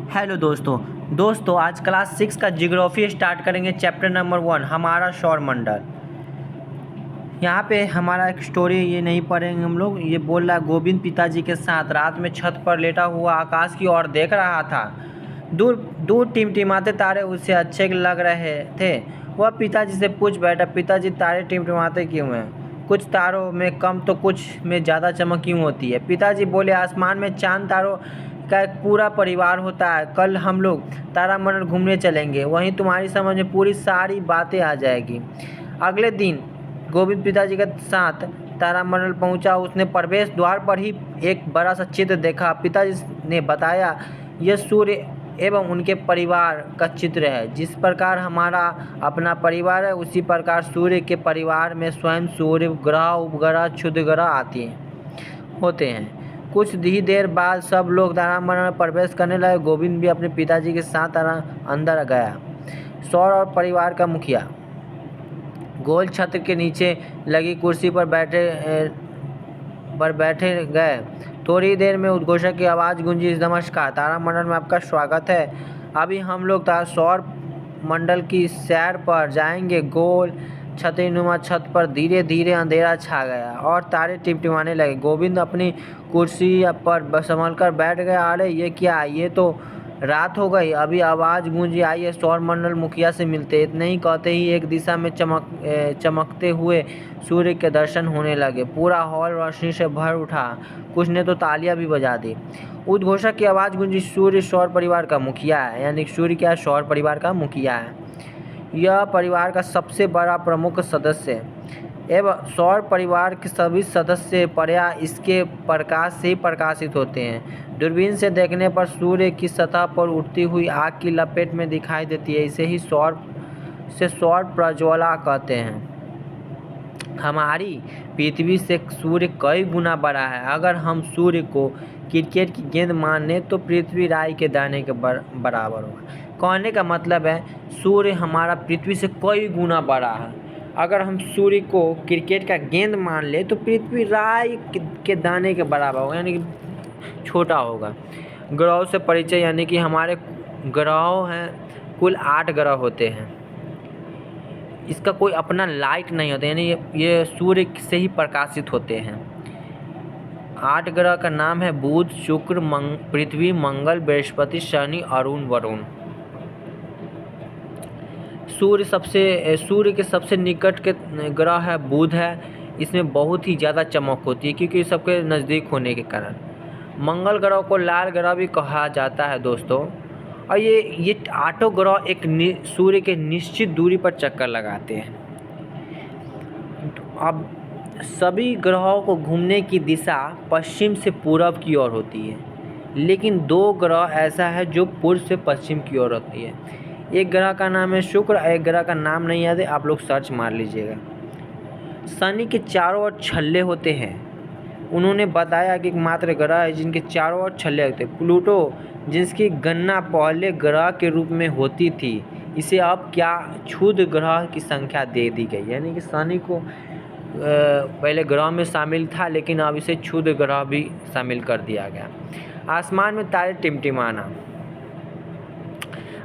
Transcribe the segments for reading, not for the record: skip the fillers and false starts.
Hello दोस्तों आज class 6 का जियोग्राफी स्टार्ट करेंगे। चैप्टर नंबर 1 हमारा सौरमंडल। यहाँ पे हमारा एक स्टोरी ये नहीं पढ़ेंगे हम लोग। ये बोल रहा है, गोविंद पिताजी के साथ रात में छत पर लेटा हुआ आकाश की ओर देख रहा था। दूर दूर टिमटिमाते तारे उसे अच्छे लग रहे थे। वह पिताजी से पूछ बैठा, पिताजी तारे टिमटिमाते क्यों हैं? कुछ तारों में कम तो कुछ में ज़्यादा चमक क्यों होती है? पिताजी बोले, आसमान में चांद तारों का एक पूरा परिवार होता है। कल हम लोग तारामंडल घूमने चलेंगे, वहीं तुम्हारी समझ में पूरी सारी बातें आ जाएगी। अगले दिन गोविंद पिताजी के साथ तारामंडल पहुंचा। उसने प्रवेश द्वार पर ही एक बड़ा सा चित्र देखा। पिताजी ने बताया, यह सूर्य एवं उनके परिवार का चित्र है। जिस प्रकार हमारा अपना परिवार है, उसी प्रकार सूर्य के परिवार में स्वयं सूर्य, ग्रह, उपग्रह, क्षुद्र ग्रह होते हैं। कुछ ही देर बाद सब लोग तारामंडल में प्रवेश करने लगे। गोविंद भी अपने पिताजी के साथ अंदर गया। सौर और परिवार का मुखिया गोल छत्र के नीचे लगी कुर्सी पर बैठे गए। थोड़ी देर में उद्घोषक की आवाज़ गूंजी, नमस्कार, तारामंडल में आपका स्वागत है। अभी हम लोग सौर मंडल की सैर पर जाएंगे। गोल छतरीनुमा छत पर धीरे धीरे अंधेरा छा गया और तारे टिमटिमाने लगे। गोविंद अपनी कुर्सी पर संभलकर बैठ गया। अरे ये क्या, ये तो रात हो गई। अभी आवाज़ गूंजी, आइए सौरमंडल मुखिया से मिलते। इतने ही कहते ही एक दिशा में चमकते हुए सूर्य के दर्शन होने लगे। पूरा हॉल रोशनी से भर उठा। कुछ ने तो तालियां भी बजा दी। उद्घोषक की आवाज़ गूंजी, सूर्य सौर परिवार का मुखिया है। यानी सूर्य क्या है? सौर परिवार का मुखिया है। यह परिवार का सबसे बड़ा प्रमुख सदस्य है एवं सौर परिवार के सभी सदस्य पर्याय इसके प्रकाश से ही प्रकाशित होते हैं। दूरबीन से देखने पर सूर्य की सतह पर उठती हुई आग की लपेट में दिखाई देती है। इसे ही सौर प्रज्वला कहते हैं। हमारी पृथ्वी से सूर्य कई गुना बड़ा है। अगर हम सूर्य को क्रिकेट की गेंद माने तो पृथ्वी राई के दाने के बराबर होगा। कहने का मतलब है, सूर्य हमारा पृथ्वी से कई गुना बड़ा है। अगर हम सूर्य को क्रिकेट का गेंद मान ले तो पृथ्वी राई के दाने के बराबर होगा, यानी कि छोटा होगा। ग्रहों से परिचय, यानी कि हमारे ग्रह हैं, कुल 8 ग्रह होते हैं। इसका कोई अपना लाइट नहीं होता, यानी ये सूर्य से ही प्रकाशित होते हैं। 8 ग्रह का नाम है बुध, शुक्र, पृथ्वी, मंगल, बृहस्पति, शनि, अरुण, वरुण। सूर्य के सबसे निकट के ग्रह है बुध है। इसमें बहुत ही ज़्यादा चमक होती है क्योंकि सबके नज़दीक होने के कारण। मंगल ग्रह को लाल ग्रह भी कहा जाता है दोस्तों। और ये 8 ग्रह एक सूर्य के निश्चित दूरी पर चक्कर लगाते हैं। अब सभी ग्रहों को घूमने की दिशा पश्चिम से पूरब की ओर होती है, लेकिन 2 ग्रह ऐसा है जो पूर्व से पश्चिम की ओर होती है। एक ग्रह का नाम है शुक्र, एक ग्रह का नाम नहीं याद है, आप लोग सर्च मार लीजिएगा। शनि के चारों ओर छल्ले होते हैं। उन्होंने बताया कि एकमात्र ग्रह है जिनके चारों ओर छल्ले होते हैं। प्लूटो, जिसकी गणना पहले ग्रह के रूप में होती थी, इसे अब क्या क्षुद्र ग्रह की संख्या दे दी गई। यानी कि शनि को पहले ग्रह में शामिल था, लेकिन अब इसे क्षुद्र ग्रह भी शामिल कर दिया गया। आसमान में तारे टिमटिमाना।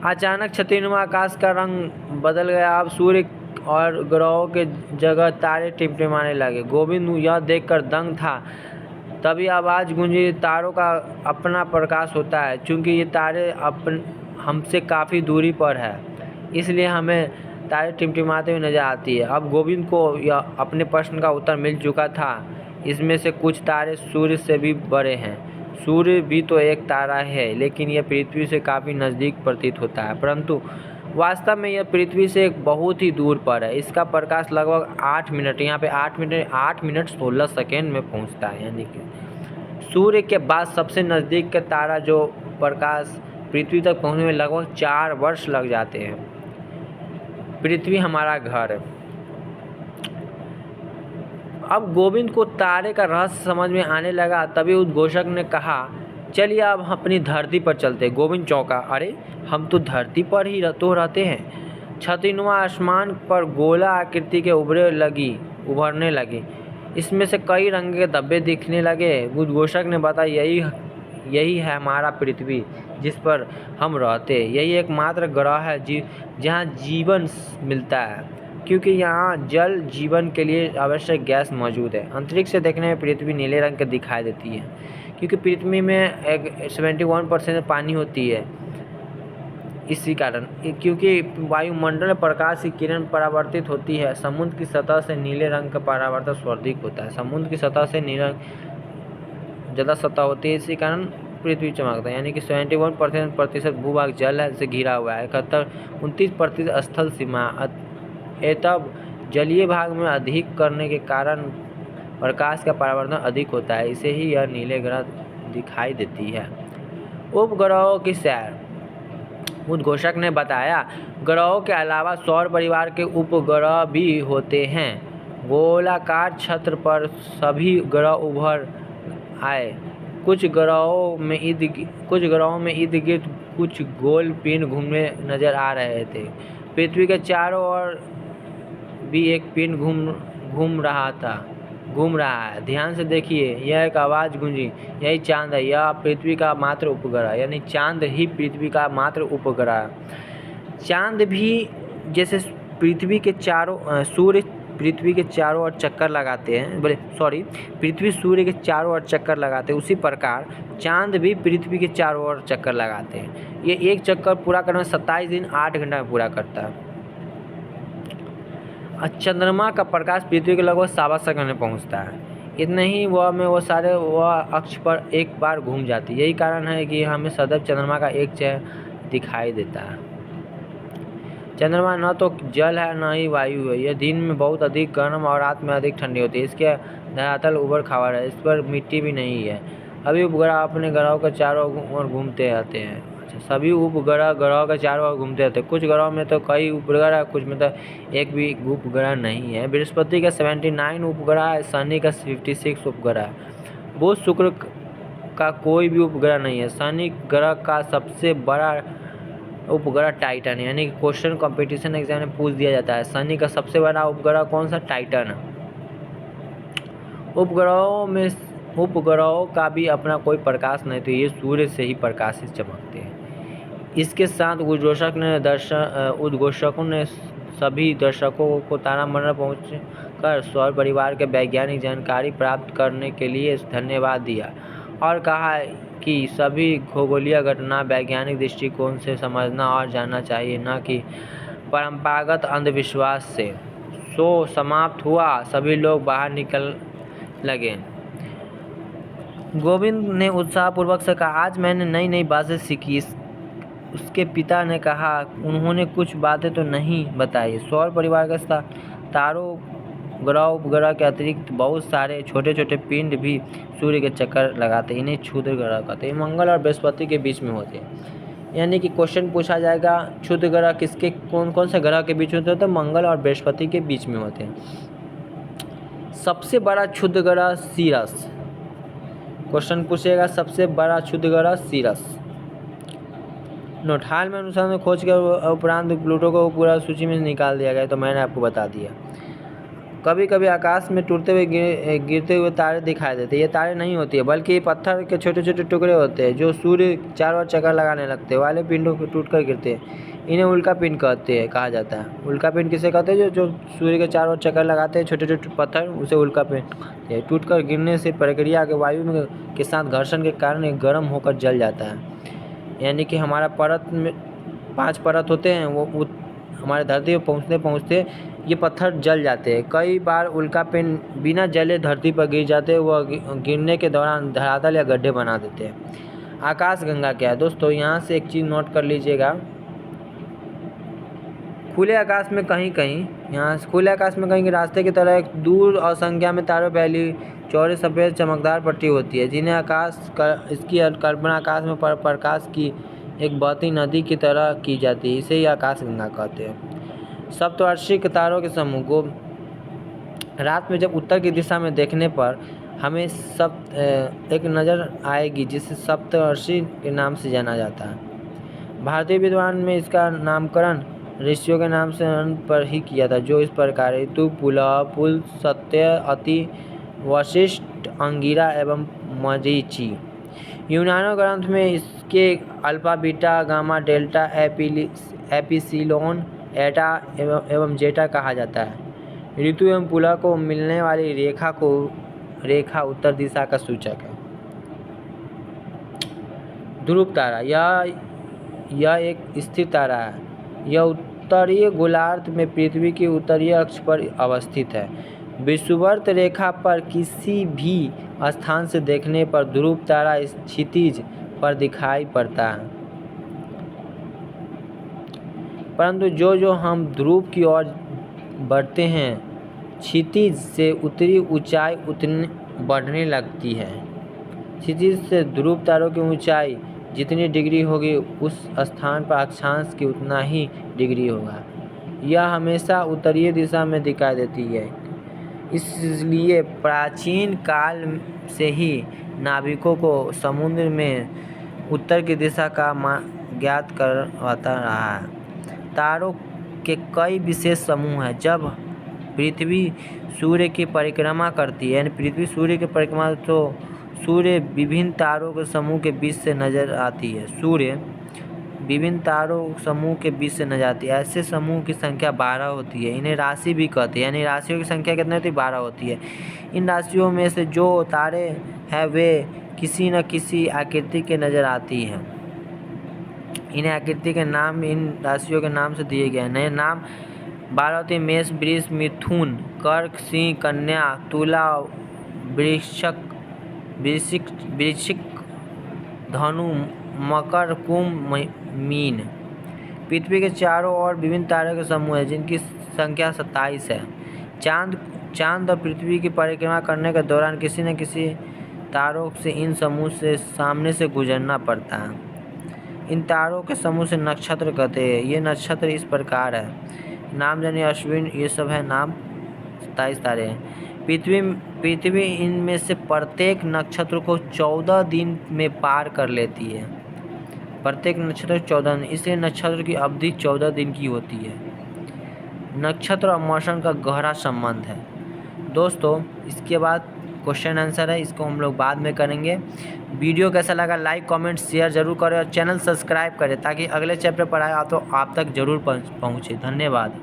अचानक छतरीनुमा आकाश का रंग बदल गया। अब सूर्य और ग्रहों के जगह तारे टिमटिमाने लगे। गोविंद यह देखकर दंग था। तभी आवाज़ गूंजी, तारों का अपना प्रकाश होता है। चूँकि ये तारे हमसे काफ़ी दूरी पर है, इसलिए हमें तारे टिमटिमाते हुए नजर आती है। अब गोविंद को यह अपने प्रश्न का उत्तर मिल चुका था। इसमें से कुछ तारे सूर्य से भी बड़े हैं। सूर्य भी तो एक तारा है, लेकिन यह पृथ्वी से काफ़ी नज़दीक प्रतीत होता है, परंतु वास्तव में यह पृथ्वी से बहुत ही दूर पर है। इसका प्रकाश लगभग 8 मिनट, यहाँ पे 8 मिनट 16 सेकेंड में पहुँचता है। यानी कि सूर्य के बाद सबसे नज़दीक का तारा जो प्रकाश पृथ्वी तक पहुँचने में लगभग 4 वर्ष लग जाते हैं। पृथ्वी हमारा घर है। अब गोविंद को तारे का रहस्य समझ में आने लगा। तभी उद्घोषक ने कहा, चलिए अब हम अपनी धरती पर चलते। गोविंद चौंका, अरे हम तो धरती पर ही रहते हैं। छतरीनुमा आसमान पर गोला आकृति के उभरने लगी। इसमें से कई रंग के धब्बे दिखने लगे। उद्घोषक ने बताया, यही है हमारा पृथ्वी जिस पर हम रहते हैं। यही एकमात्र ग्रह है जहाँ जीवन मिलता है, क्योंकि यहाँ जल जीवन के लिए आवश्यक गैस मौजूद है। अंतरिक्ष से देखने में पृथ्वी नीले रंग की दिखाई देती है, क्योंकि पृथ्वी में 71% पानी होती है। इसी कारण क्योंकि वायुमंडल में प्रकाश की किरण परावर्तित होती है, समुद्र की सतह से नीले रंग का परावर्तन सर्वाधिक होता है। समुद्र की सतह से नीला ज़्यादा सतह होती है, इसी कारण पृथ्वी चमकता है। यानी कि 71% भूभाग जल से घिरा हुआ है, 29% स्थल सीमा। तब जलीय भाग में अधिक करने के कारण प्रकाश का परावर्तन अधिक होता है, इसे ही यह नीले ग्रह दिखाई देती है। उपग्रहों की सैर। उद्घोषक ने बताया, ग्रहों के अलावा सौर परिवार के उपग्रह भी होते हैं। गोलाकार छत्र पर सभी ग्रह उभर आए। कुछ ग्रहों में इर्द गिर्द कुछ गोल पिंड घूमने नजर आ रहे थे। पृथ्वी के चारों ओर भी एक पिंड घूम रहा है। ध्यान से देखिए, यह एक आवाज़ गूंजी, यही चांद है। यह पृथ्वी का मात्र उपग्रह, यानी चांद ही पृथ्वी का मात्र उपग्रह है। चांद भी जैसे सूर्य पृथ्वी के चारों ओर चक्कर लगाते हैं, पृथ्वी सूर्य के चारों ओर चक्कर लगाते हैं, उसी प्रकार चांद भी पृथ्वी के चारों ओर चक्कर लगाते हैं। ये एक चक्कर पूरा करने में 27 दिन 8 घंटा में पूरा करता है। चंद्रमा का प्रकाश पृथ्वी के लगभग 7.25 सेकंड में पहुंचता है। इतना ही वह अक्ष पर एक बार घूम जाती है। यही कारण है कि हमें सदैव चंद्रमा का एक चेहरा दिखाई देता है। चंद्रमा न तो जल है न ही वायु है। यह दिन में बहुत अधिक गर्म और रात में अधिक ठंडी होती है। इसके धरातल उबड़ खाबड़ है, इस पर मिट्टी भी नहीं है। अभी उपग्रह अपने ग्रहों के चारों ओर घूमते रहते हैं। सभी उपग्रह ग्रहों के चारों ओर घूमते रहते हैं। कुछ ग्रहों में तो कई उपग्रह है, कुछ में तो एक भी उपग्रह नहीं है। बृहस्पति का 79 उपग्रह है, शनि का 56 उपग्रह है। बुध शुक्र का कोई भी उपग्रह नहीं है। शनि ग्रह का सबसे बड़ा उपग्रह टाइटन है। यानी कि क्वेश्चन कंपटीशन एग्जाम में पूछ दिया जाता है, शनि का सबसे बड़ा उपग्रह कौन सा? टाइटन है। उपग्रहों का भी अपना कोई प्रकाश नहीं, तो ये सूर्य से ही प्रकाशित चमकते हैं। इसके साथ उद्घोषकों ने सभी दर्शकों को तारामंडल पहुंचकर सौर परिवार के वैज्ञानिक जानकारी प्राप्त करने के लिए धन्यवाद दिया और कहा कि सभी खगोलीय घटना वैज्ञानिक दृष्टिकोण से समझना और जानना चाहिए, न कि परंपरागत अंधविश्वास से। शो समाप्त हुआ, सभी लोग बाहर निकल लगे। गोविंद ने उत्साहपूर्वक से कहा, आज मैंने नई नई बातें सीखी। उसके पिता ने कहा, उन्होंने कुछ बातें तो नहीं बताई। सौर परिवार के तारों, ग्रह, उपग्रह के अतिरिक्त बहुत सारे छोटे छोटे पिंड भी सूर्य के चक्कर लगाते हैं। इन्हें क्षुद्र ग्रह कहते हैं। मंगल और बृहस्पति के बीच में होते हैं। यानी कि क्वेश्चन पूछा जाएगा, क्षुद्र ग्रह किसके कौन से ग्रह के बीच में होते हैं? तो मंगल और बृहस्पति के बीच में होते हैं। सबसे बड़ा क्षुद्र ग्रह सीरस। क्वेश्चन पूछेगा, सबसे बड़ा क्षुद्र ग्रह सीरस। नोट: हाल में अनुसंधान में खोज के उपरांत प्लूटो को पूरा सूची में निकाल दिया गया, तो मैंने आपको बता दिया। कभी कभी आकाश में टूटते हुए गिरते हुए तारे दिखाई देते हैं। ये तारे नहीं होती है, बल्कि पत्थर के छोटे छोटे टुकड़े होते हैं जो सूर्य चारों ओर चक्कर लगाने लगते हैं। वाले पिंडों को टूट कर गिरते हैं। इन्हें उल्का पिंड कहा जाता है। उल्का पिंड किसे कहते हैं? जो सूर्य के चारों ओर चक्कर लगाते हैं, छोटे छोटे पत्थर, उसे उल्का पिंड कहते हैं। टूट कर गिरने से प्रक्रिया के वायु में के साथ घर्षण के कारण ये गर्म होकर जल जाता है। यानी कि हमारा परत में 5 परत होते हैं, वो हमारे धरती पर पहुँचते पहुँचते ये पत्थर जल जाते हैं। कई बार उल्का पिंड बिना जले धरती पर गिर जाते हैं। वह गिरने के दौरान धरातल या गड्ढे बना देते हैं। आकाशगंगा क्या है दोस्तों? यहाँ से एक चीज़ नोट कर लीजिएगा। खुले आकाश में कहीं रास्ते की तरह एक दूर असंख्या में तारों फैली चौड़ी सफ़ेद चमकदार पट्टी होती है, जिन्हें इसकी कल्पना आकाश में प्रकाश की एक बहती नदी की तरह की जाती है। इसे ही आकाशगंगा कहते हैं। सप्तवर्षीय तारों के समूह रात में जब उत्तर की दिशा में देखने पर हमें एक नज़र आएगी, जिसे सप्तवर्षी के नाम से जाना जाता है। भारतीय विद्वान में इसका नामकरण ऋषियों के नाम से पर ही किया था, जो इस प्रकार ऋतु, पुलह, पुल, सत्य, अति, वशिष्ठ, अंगिरा एवं मरीचि। यूनानो ग्रंथ में इसके alpha, beta, gamma, delta, epsilon, एटा एवं जेटा कहा जाता है। ऋतु एवं पुलह को मिलने वाली रेखा उत्तर दिशा का सूचक है। ध्रुव तारा यह एक स्थिर तारा है। यह उत्तरीय गोलार्ध में पृथ्वी के उत्तरीय अक्ष पर अवस्थित है। विषुवत रेखा पर किसी भी स्थान से देखने पर ध्रुव तारा क्षितिज पर दिखाई पड़ता है, परंतु जो हम ध्रुव की ओर बढ़ते हैं, क्षितिज से उत्तरी ऊंचाई उतनी बढ़ने लगती है। क्षितिज से ध्रुव तारों की ऊंचाई जितनी डिग्री होगी, उस स्थान पर अक्षांश की उतना ही डिग्री होगा। यह हमेशा उत्तरीय दिशा में दिखाई देती है। इसलिए प्राचीन काल से ही नाविकों को समुद्र में उत्तर की दिशा का ज्ञात करवाता रहा है। तारों के कई विशेष समूह हैं। जब पृथ्वी सूर्य की परिक्रमा करती है, यानी पृथ्वी सूर्य की परिक्रमा, तो सूर्य विभिन्न तारों के समूह के बीच से नजर आती है। सूर्य विभिन्न तारों समूह के बीच से नजर आती है। ऐसे समूह की संख्या 12 होती है। इन्हें राशि भी कहते हैं, यानी राशियों की संख्या कितनी होती है? 12 होती है। इन राशियों में से जो तारे हैं वे किसी न किसी आकृति के नजर आती हैं। इन्हें आकृति के नाम इन राशियों के नाम से दिए गए हैं। नए नाम 12 होती है: मेष, वृष, मिथुन, कर्क, सिंह, कन्या, तुला, वृश्चिक, धनु, मकर, कुंभ, मीन। पृथ्वी के चारों ओर विभिन्न तारों के समूह हैं, जिनकी संख्या 27 है। चांद और पृथ्वी की परिक्रमा करने के दौरान किसी न किसी तारों से इन समूह से सामने से गुजरना पड़ता है। इन तारों के समूह से नक्षत्र कहते हैं। ये नक्षत्र इस प्रकार है: नाम जानी, अश्विन, ये सब है नाम। 27 तारे हैं। पृथ्वी इनमें से प्रत्येक नक्षत्र को 14 दिन में पार कर लेती है। प्रत्येक नक्षत्र 14 दिन, इसलिए नक्षत्र की अवधि 14 दिन की होती है। नक्षत्र और मौसम का गहरा संबंध है। दोस्तों, इसके बाद क्वेश्चन आंसर है, इसको हम लोग बाद में करेंगे। वीडियो कैसा लगा लाइक, कमेंट, शेयर जरूर करें और चैनल सब्सक्राइब करें, ताकि अगले चैप्टर पर आए तो आप तक जरूर पहुँचे। धन्यवाद।